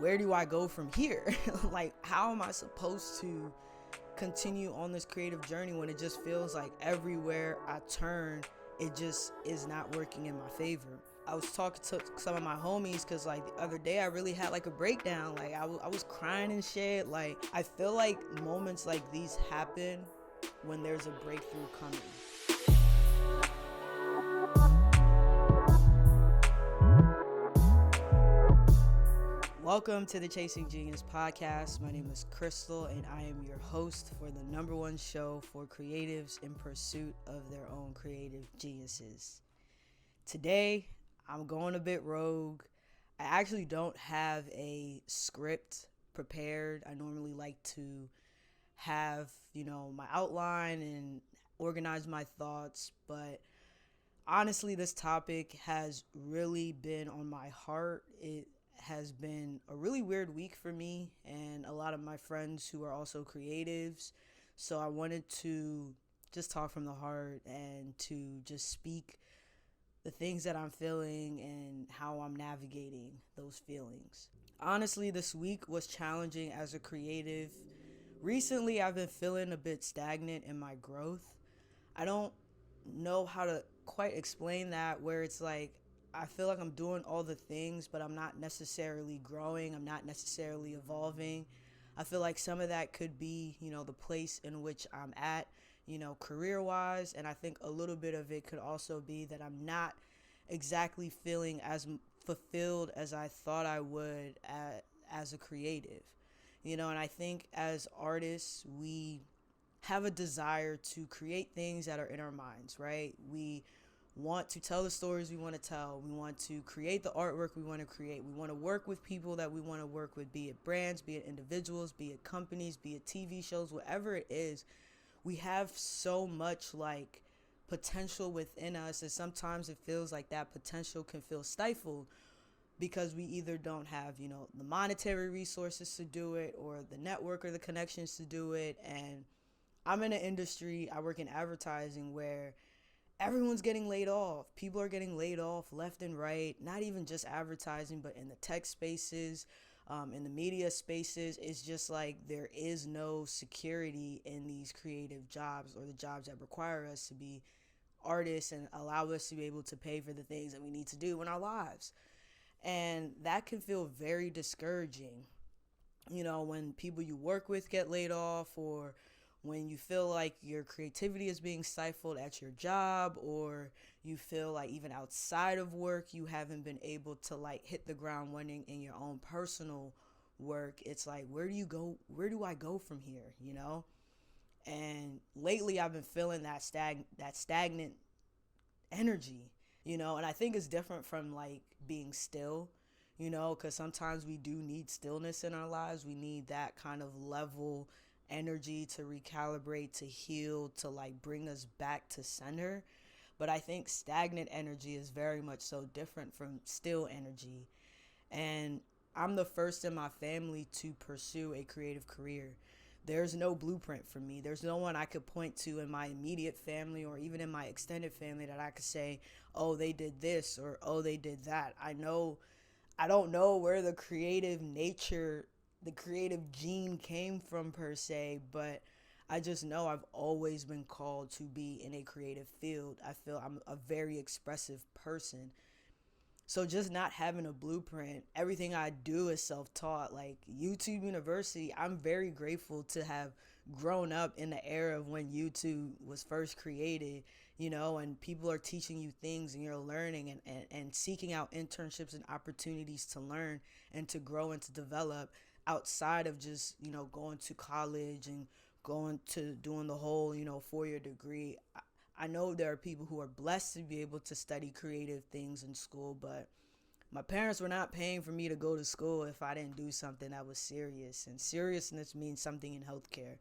where do I go from here? Like, how am I supposed to continue on this creative journey when it just feels like everywhere I turn, it just is not working in my favor? I was talking to some of my homies because, like, the other day I really had like a breakdown. Like, I was crying and shit. Like, I feel like moments like these happen when there's a breakthrough coming. Welcome to the Chasing Genius podcast. My name is Crystal, and I am your host for the #1 show for creatives in pursuit of their own creative geniuses. Today, I'm going a bit rogue. I actually don't have a script prepared. I normally like to have, my outline and organize my thoughts, but honestly, this topic has really been on my heart. It has been a really weird week for me and a lot of my friends who are also creatives. So I wanted to just talk from the heart and to just speak the things that I'm feeling and how I'm navigating those feelings. Honestly, this week was challenging as a creative. Recently, I've been feeling a bit stagnant in my growth. I don't know how to quite explain that, where it's like I feel like I'm doing all the things, but I'm not necessarily growing. I'm not necessarily evolving. I feel like some of that could be, the place in which I'm at, career wise. And I think a little bit of it could also be that I'm not exactly feeling as fulfilled as I thought I would as a creative. And I think as artists, we have a desire to create things that are in our minds, right? We want to tell the stories we want to tell. We want to create the artwork we want to create. We want to work with people that we want to work with, be it brands, be it individuals, be it companies, be it TV shows, whatever it is. We have so much like potential within us, and sometimes it feels like that potential can feel stifled because we either don't have, the monetary resources to do it or the network or the connections to do it. And I'm in an industry, I work in advertising, where everyone's getting laid off. People are getting laid off left and right, not even just advertising, but in the tech spaces, in the media spaces. It's just like there is no security in these creative jobs or the jobs that require us to be artists and allow us to be able to pay for the things that we need to do in our lives. And that can feel very discouraging, when people you work with get laid off, or when you feel like your creativity is being stifled at your job, or you feel like even outside of work you haven't been able to like hit the ground running in your own personal work. It's like, where do I go from here? And lately I've been feeling that stagnant energy, and I think it's different from like being still, because sometimes we do need stillness in our lives. We need that kind of level energy to recalibrate, to heal, to like bring us back to center. But I think stagnant energy is very much so different from still energy. And I'm the first in my family to pursue a creative career. There's no blueprint for me. There's no one I could point to in my immediate family or even in my extended family that I could say, oh, they did this, or oh, they did that. I don't know where the creative gene came from per se, but I just know I've always been called to be in a creative field. I feel I'm a very expressive person. So just not having a blueprint, everything I do is self-taught. Like YouTube University, I'm very grateful to have grown up in the era of when YouTube was first created, and people are teaching you things and you're learning and seeking out internships and opportunities to learn and to grow and to develop outside of just, going to college and going to doing the whole, 4-year degree. I know there are people who are blessed to be able to study creative things in school, but my parents were not paying for me to go to school if I didn't do something that was serious. And seriousness means something in healthcare.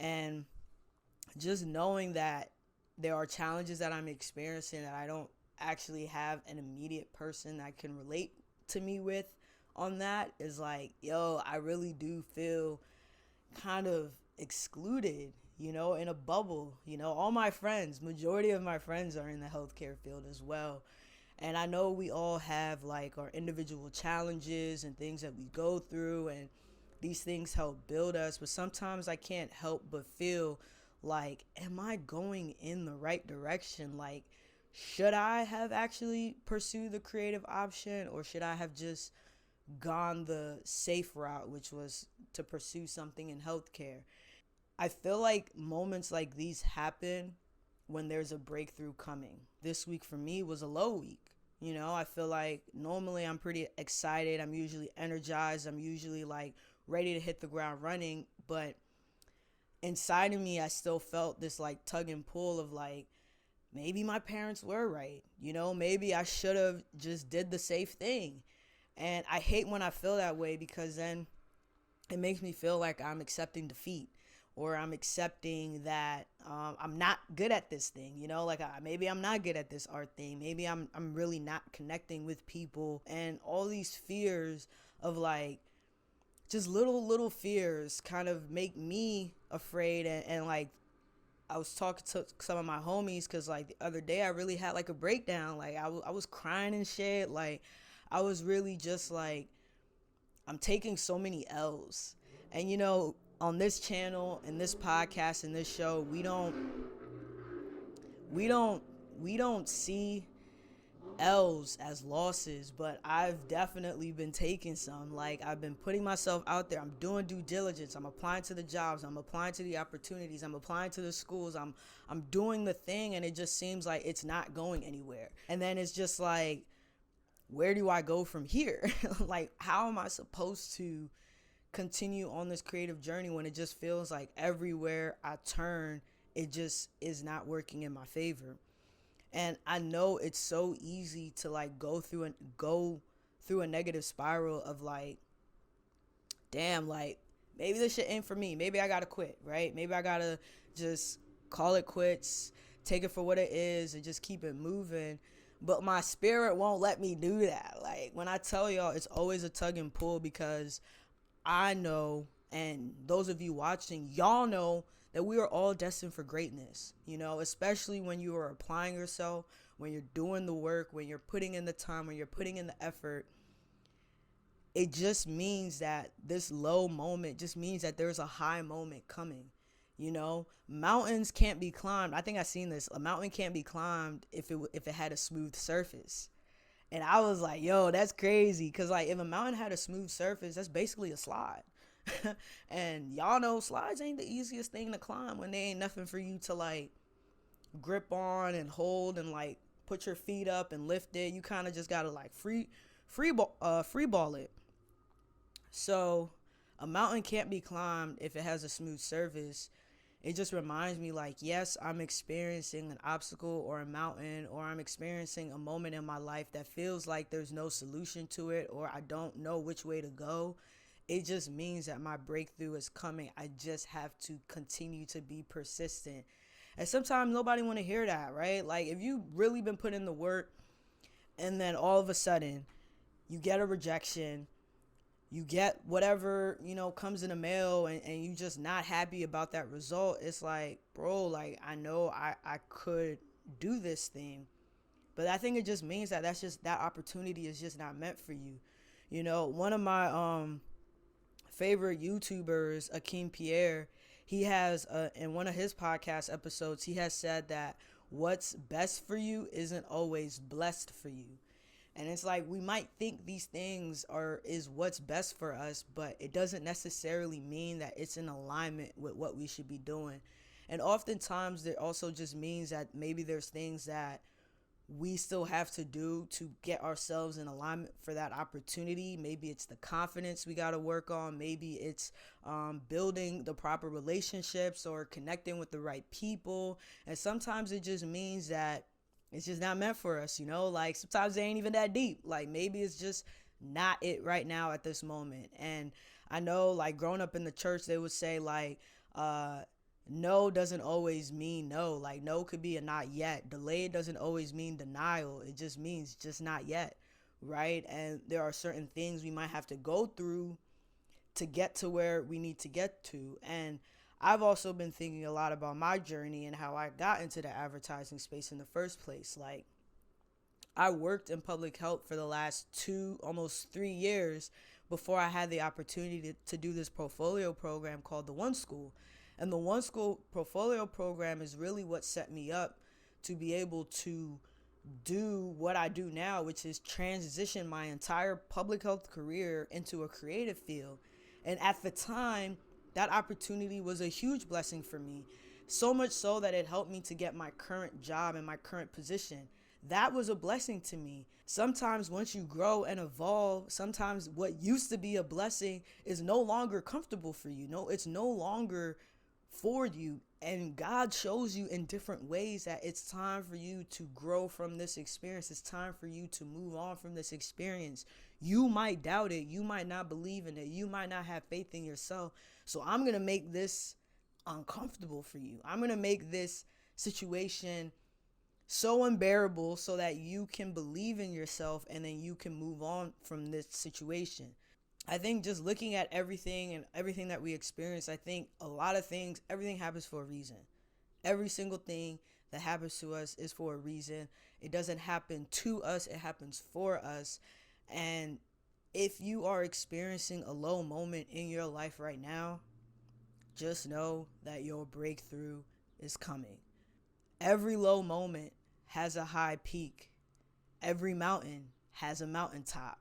And just knowing that there are challenges that I'm experiencing that I don't actually have an immediate person that can relate to me with on that is like, yo, I really do feel kind of excluded, in a bubble. All my friends, majority of my friends are in the healthcare field as well. And I know we all have like our individual challenges and things that we go through, and these things help build us. But sometimes I can't help but feel like, am I going in the right direction? Like, should I have actually pursued the creative option, or should I have just gone the safe route, which was to pursue something in healthcare? I feel like moments like these happen when there's a breakthrough coming. This week for me was a low week. You know, I feel like normally I'm pretty excited. I'm usually energized. I'm usually like ready to hit the ground running. But inside of me, I still felt this like tug and pull of like, maybe my parents were right. You know, maybe I should have just did the safe thing. And I hate when I feel that way, because then it makes me feel like I'm accepting defeat, or I'm accepting that I'm not good at this thing. You know, like maybe I'm not good at this art thing. Maybe I'm really not connecting with people, and all these fears of like just little fears kind of make me afraid. And like I was talking to some of my homies, because like the other day I really had like a breakdown. Like I was crying and shit. Like I was really just like, I'm taking so many L's. And you know, on this channel and this podcast and this show, we don't we don't see L's as losses, but I've definitely been taking some. Like I've been putting myself out there. I'm doing due diligence. I'm applying to the jobs. I'm applying to the opportunities. I'm applying to the schools. I'm doing the thing, and it just seems like it's not going anywhere. And then it's just like, where do I go from here? Like, how am I supposed to continue on this creative journey when it just feels like everywhere I turn, it just is not working in my favor? And I know it's so easy to like go through a negative spiral of like, damn, like maybe this shit ain't for me. Maybe I gotta quit, right? Maybe I gotta just call it quits, take it for what it is, and just keep it moving. But my spirit won't let me do that. Like when I tell y'all, it's always a tug and pull, because I know, and those of you watching, y'all know that we are all destined for greatness, you know, especially when you are applying yourself, when you're doing the work, when you're putting in the time, when you're putting in the effort. It just means that this low moment just means that there's a high moment coming. You know, mountains can't be climbed. I think I've seen this. A mountain can't be climbed if it had a smooth surface. And I was like, yo, that's crazy. Because, like, if a mountain had a smooth surface, that's basically a slide. And y'all know slides ain't the easiest thing to climb when there ain't nothing for you to, like, grip on and hold and, like, put your feet up and lift it. You kind of just got to, like, free ball it. So, a mountain can't be climbed if it has a smooth surface. It just reminds me like, yes, I'm experiencing an obstacle or a mountain, or I'm experiencing a moment in my life that feels like there's no solution to it, or I don't know which way to go. It just means that my breakthrough is coming. I just have to continue to be persistent. And sometimes nobody want to hear that, right? Like if you really been putting in the work, and then all of a sudden you get a rejection, you get whatever, you know, comes in the mail, and you just not happy about that result. It's like, bro, like I know I could do this thing, but I think it just means that that opportunity is just not meant for you. You know, one of my favorite YouTubers, Akeem Pierre, he has in one of his podcast episodes, he has said that what's best for you isn't always blessed for you. And it's like, we might think these things is what's best for us, but it doesn't necessarily mean that it's in alignment with what we should be doing. And oftentimes it also just means that maybe there's things that we still have to do to get ourselves in alignment for that opportunity. Maybe it's the confidence we got to work on. Maybe it's building the proper relationships or connecting with the right people. And sometimes it just means that it's just not meant for us, you know? Like sometimes it ain't even that deep. Like maybe it's just not it right now at this moment. And I know, like growing up in the church, they would say like, no doesn't always mean no. Like no could be a not yet. Delayed doesn't always mean denial. It just means just not yet, right? And there are certain things we might have to go through to get to where we need to get to. And I've also been thinking a lot about my journey and how I got into the advertising space in the first place. Like I worked in public health for the last almost 3 years before I had the opportunity to do this portfolio program called the One School. And the One School portfolio program is really what set me up to be able to do what I do now, which is transition my entire public health career into a creative field. And at the time, that opportunity was a huge blessing for me. So much so that it helped me to get my current job and my current position. That was a blessing to me. Sometimes once you grow and evolve, sometimes what used to be a blessing is no longer comfortable for you. No, it's no longer for you. And God shows you in different ways that it's time for you to grow from this experience. It's time for you to move on from this experience. You might doubt it. You might not believe in it. You might not have faith in yourself. So I'm going to make this uncomfortable for you. I'm going to make this situation so unbearable so that you can believe in yourself and then you can move on from this situation. I think just looking at everything and everything that we experience, I think a lot of things, everything happens for a reason. Every single thing that happens to us is for a reason. It doesn't happen to us, it happens for us. And if you are experiencing a low moment in your life right now, just know that your breakthrough is coming. Every low moment has a high peak. Every mountain has a mountaintop.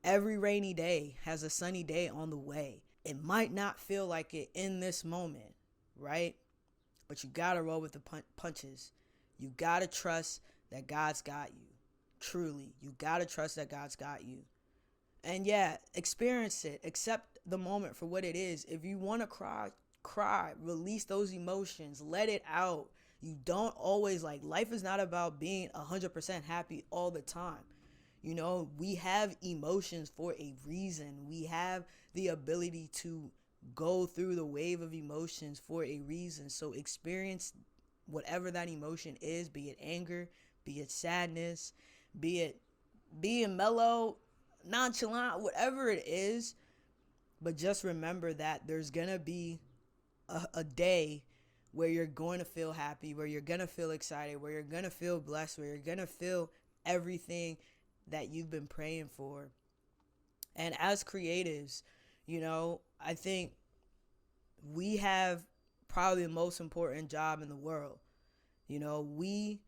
Every rainy day has a sunny day on the way. It might not feel like it in this moment, right? But you gotta roll with the punches. You gotta trust that God's got you. Truly, you gotta trust that God's got you. And yeah, experience it. Accept the moment for what it is. If you want to cry. Release those emotions. Let it out. You don't always, life is not about being 100% happy all the time. You know, we have emotions for a reason. We have the ability to go through the wave of emotions for a reason. So experience whatever that emotion is, be it anger, be it sadness, be it being mellow, nonchalant, whatever it is. But just remember that there's going to be a day where you're going to feel happy, where you're going to feel excited, where you're going to feel blessed, where you're going to feel everything that you've been praying for. And as creatives, you know, I think we have probably the most important job in the world. You know, we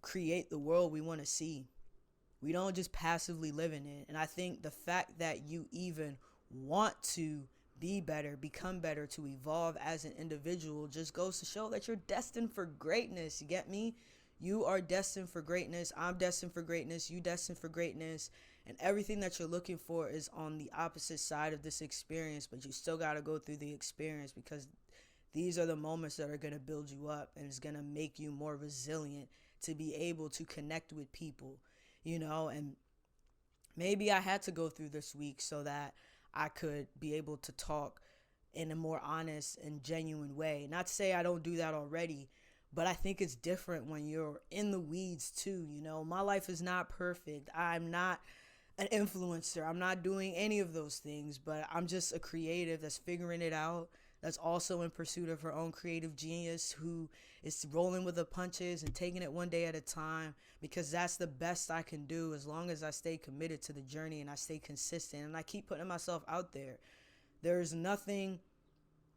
create the world we want to see. We don't just passively live in it. And I think the fact that you even want to be better, become better, to evolve as an individual just goes to show that you're destined for greatness. You get me? You are destined for greatness. I'm destined for greatness. You destined for greatness. And everything that you're looking for is on the opposite side of this experience, but you still got to go through the experience, because these are the moments that are going to build you up, and it's going to make you more resilient to be able to connect with people, you know. And maybe I had to go through this week so that I could be able to talk in a more honest and genuine way. Not to say I don't do that already, but I think it's different when you're in the weeds too. You know, my life is not perfect. I'm not an influencer. I'm not doing any of those things, but I'm just a creative that's figuring it out, that's also in pursuit of her own creative genius, who is rolling with the punches and taking it one day at a time, because that's the best I can do as long as I stay committed to the journey and I stay consistent and I keep putting myself out there. There's nothing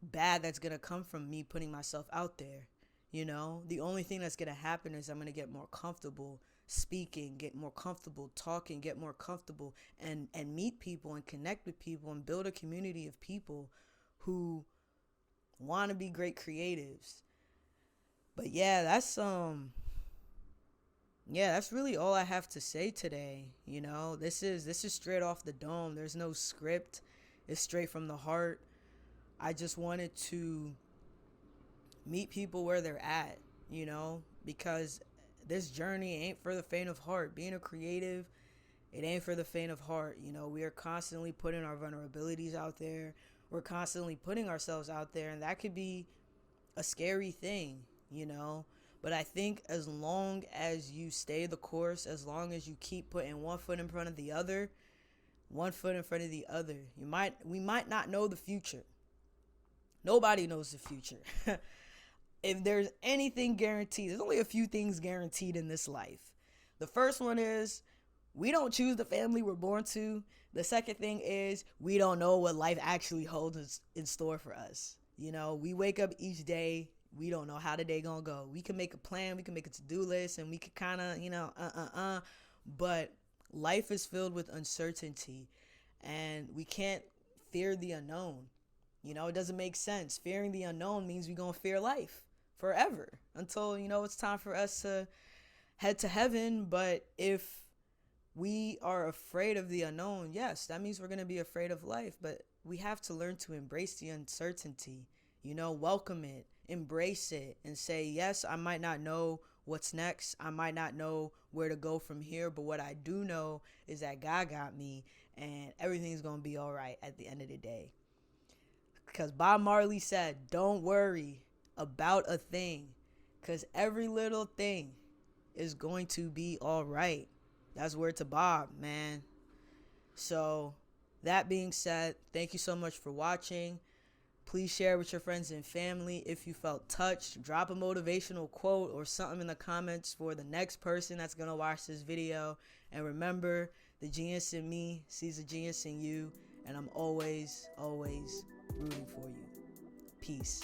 bad that's going to come from me putting myself out there. You know, the only thing that's going to happen is I'm going to get more comfortable speaking, get more comfortable talking, get more comfortable and meet people and connect with people and build a community of people who want to be great creatives. But yeah, that's really all I have to say today. You know, this is straight off the dome. There's no script. It's straight from the heart. I just wanted to meet people where they're at, you know, because this journey ain't for the faint of heart. Being a creative, it ain't for the faint of heart. You know, we are constantly putting our vulnerabilities out there. We're constantly putting ourselves out there, and that could be a scary thing, you know. But I think as long as you stay the course, as long as you keep putting one foot in front of the other, we might not know the future. Nobody knows the future. If there's anything guaranteed, there's only a few things guaranteed in this life. The first one is we don't choose the family we're born to. The second thing is we don't know what life actually holds in store for us. We wake up each day. We don't know how the day gonna go. We can make a plan. We can make a to-do list, and we can kind of, but life is filled with uncertainty, and we can't fear the unknown. It doesn't make sense. Fearing the unknown means we're going to fear life forever until, it's time for us to head to heaven. But if we are afraid of the unknown, yes, that means we're going to be afraid of life. But we have to learn to embrace the uncertainty, welcome it, embrace it, and say, yes, I might not know what's next. I might not know where to go from here. But what I do know is that God got me, and everything's going to be all right at the end of the day. Because Bob Marley said, don't worry about a thing, because every little thing is going to be all right. That's word to Bob, man. So that being said, thank you so much for watching. Please share with your friends and family. If you felt touched, drop a motivational quote or something in the comments for the next person that's going to watch this video. And remember, the genius in me sees the genius in you. And I'm always, always rooting for you. Peace.